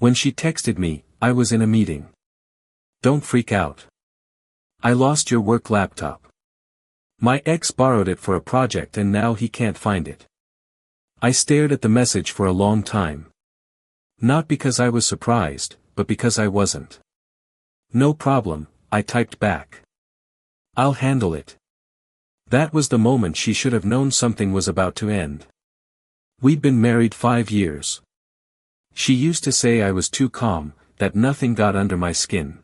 When she texted me, I was in a meeting. Don't freak out. I lost your work laptop. My ex borrowed it for a project and now he can't find it. I stared at the message for a long time. Not because I was surprised, but because I wasn't. No problem, I typed back. I'll handle it. That was the moment she should have known something was about to end. We'd been married 5 years. She used to say I was too calm, that nothing got under my skin.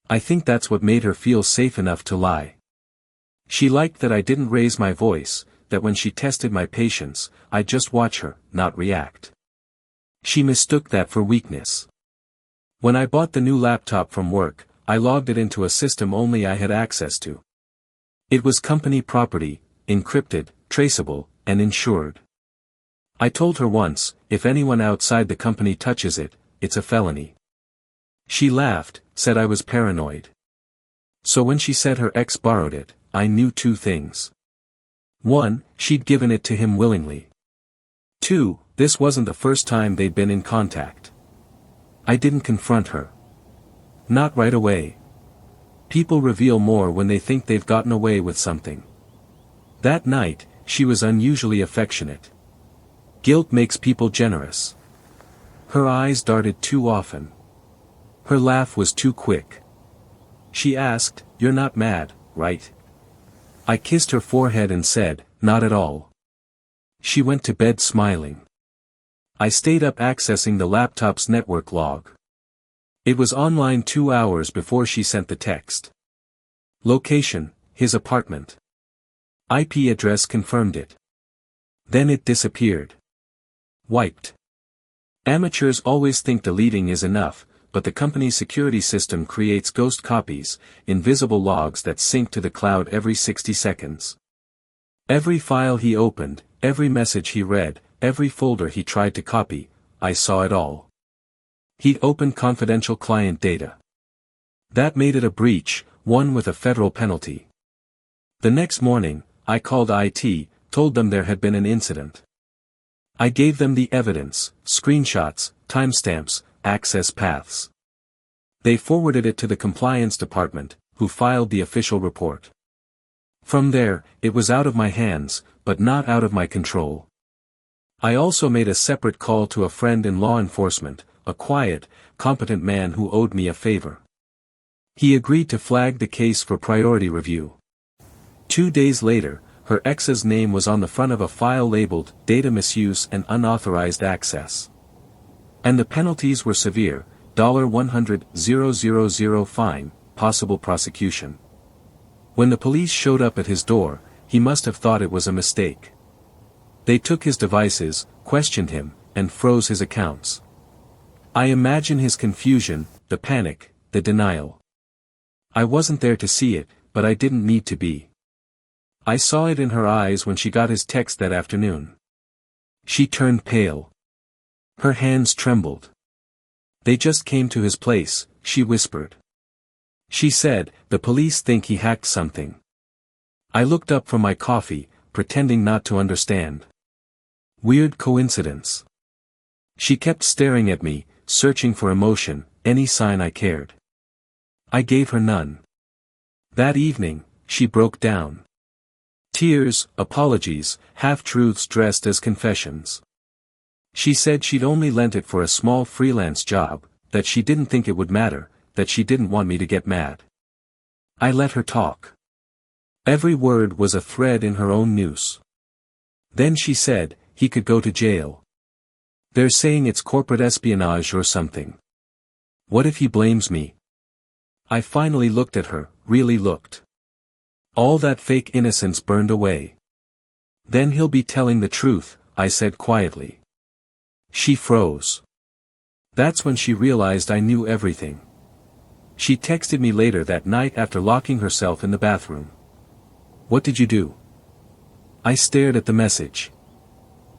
I think that's what made her feel safe enough to lie. She liked that I didn't raise my voice, that when she tested my patience, I'd just watch her, not react. She mistook that for weakness. When I bought the new laptop from work, I logged it into a system only I had access to. It was company property, encrypted, traceable, and insured. I told her once, if anyone outside the company touches it, it's a felony. She laughed, said I was paranoid. So when she said her ex borrowed it, I knew 2 things. 1, she'd given it to him willingly. 2, this wasn't the first time they'd been in contact. I didn't confront her. Not right away. People reveal more when they think they've gotten away with something. That night, she was unusually affectionate. Guilt makes people generous. Her eyes darted too often. Her laugh was too quick. She asked, "You're not mad, right?" I kissed her forehead and said, "Not at all." She went to bed smiling. I stayed up accessing the laptop's network log. It was online 2 hours before she sent the text. Location, his apartment. IP address confirmed it. Then it disappeared. Wiped. Amateurs always think deleting is enough, but the company's security system creates ghost copies, invisible logs that sync to the cloud every 60 seconds. Every file he opened, every message he read, every folder he tried to copy, I saw it all. He'd opened confidential client data. That made it a breach, one with a federal penalty. The next morning, I called IT, told them there had been an incident. I gave them the evidence, screenshots, timestamps, access paths. They forwarded it to the compliance department, who filed the official report. From there, it was out of my hands, but not out of my control. I also made a separate call to a friend in law enforcement, a quiet, competent man who owed me a favor. He agreed to flag the case for priority review. 2 days later, her ex's name was on the front of a file labeled Data Misuse and Unauthorized Access. And the penalties were severe, $100,000 fine, possible prosecution. When the police showed up at his door, he must have thought it was a mistake. They took his devices, questioned him, and froze his accounts. I imagine his confusion, the panic, the denial. I wasn't there to see it, but I didn't need to be. I saw it in her eyes when she got his text that afternoon. She turned pale. Her hands trembled. "They just came to his place," she whispered. She said, "The police think he hacked something." I looked up from my coffee, pretending not to understand. Weird coincidence. She kept staring at me, searching for emotion, any sign I cared. I gave her none. That evening, she broke down. Tears, apologies, half-truths dressed as confessions. She said she'd only lent it for a small freelance job, that she didn't think it would matter, that she didn't want me to get mad. I let her talk. Every word was a thread in her own noose. Then she said, he could go to jail. They're saying it's corporate espionage or something. What if he blames me? I finally looked at her, really looked. All that fake innocence burned away. Then he'll be telling the truth, I said quietly. She froze. That's when she realized I knew everything. She texted me later that night after locking herself in the bathroom. "What did you do?" I stared at the message.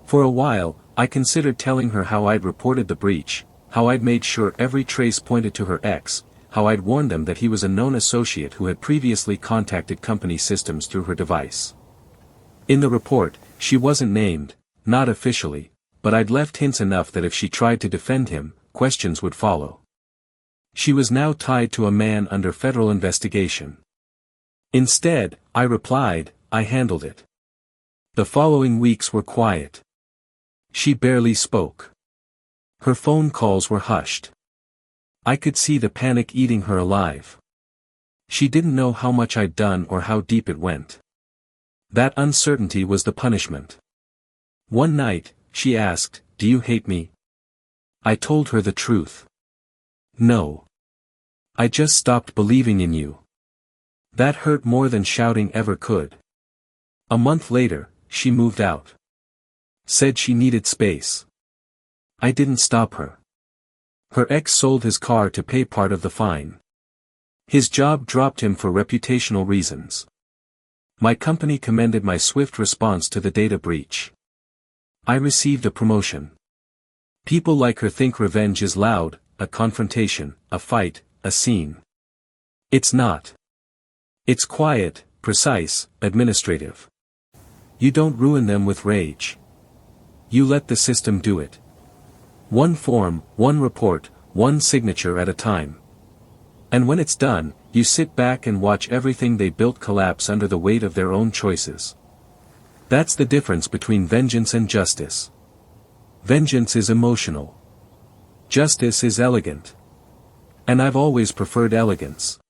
For a while, I considered telling her how I'd reported the breach, how I'd made sure every trace pointed to her ex, how I'd warned them that he was a known associate who had previously contacted company systems through her device. In the report, she wasn't named, not officially, but I'd left hints enough that if she tried to defend him, questions would follow. She was now tied to a man under federal investigation. Instead, I replied, I handled it. The following weeks were quiet. She barely spoke. Her phone calls were hushed. I could see the panic eating her alive. She didn't know how much I'd done or how deep it went. That uncertainty was the punishment. One night, she asked, "Do you hate me?" I told her the truth. "No. I just stopped believing in you." That hurt more than shouting ever could. A month later, she moved out. Said she needed space. I didn't stop her. Her ex sold his car to pay part of the fine. His job dropped him for reputational reasons. My company commended my swift response to the data breach. I received a promotion. People like her think revenge is loud, a confrontation, a fight, a scene. It's not. It's quiet, precise, administrative. You don't ruin them with rage. You let the system do it. One form, one report, one signature at a time. And when it's done, you sit back and watch everything they built collapse under the weight of their own choices. That's the difference between vengeance and justice. Vengeance is emotional. Justice is elegant. And I've always preferred elegance.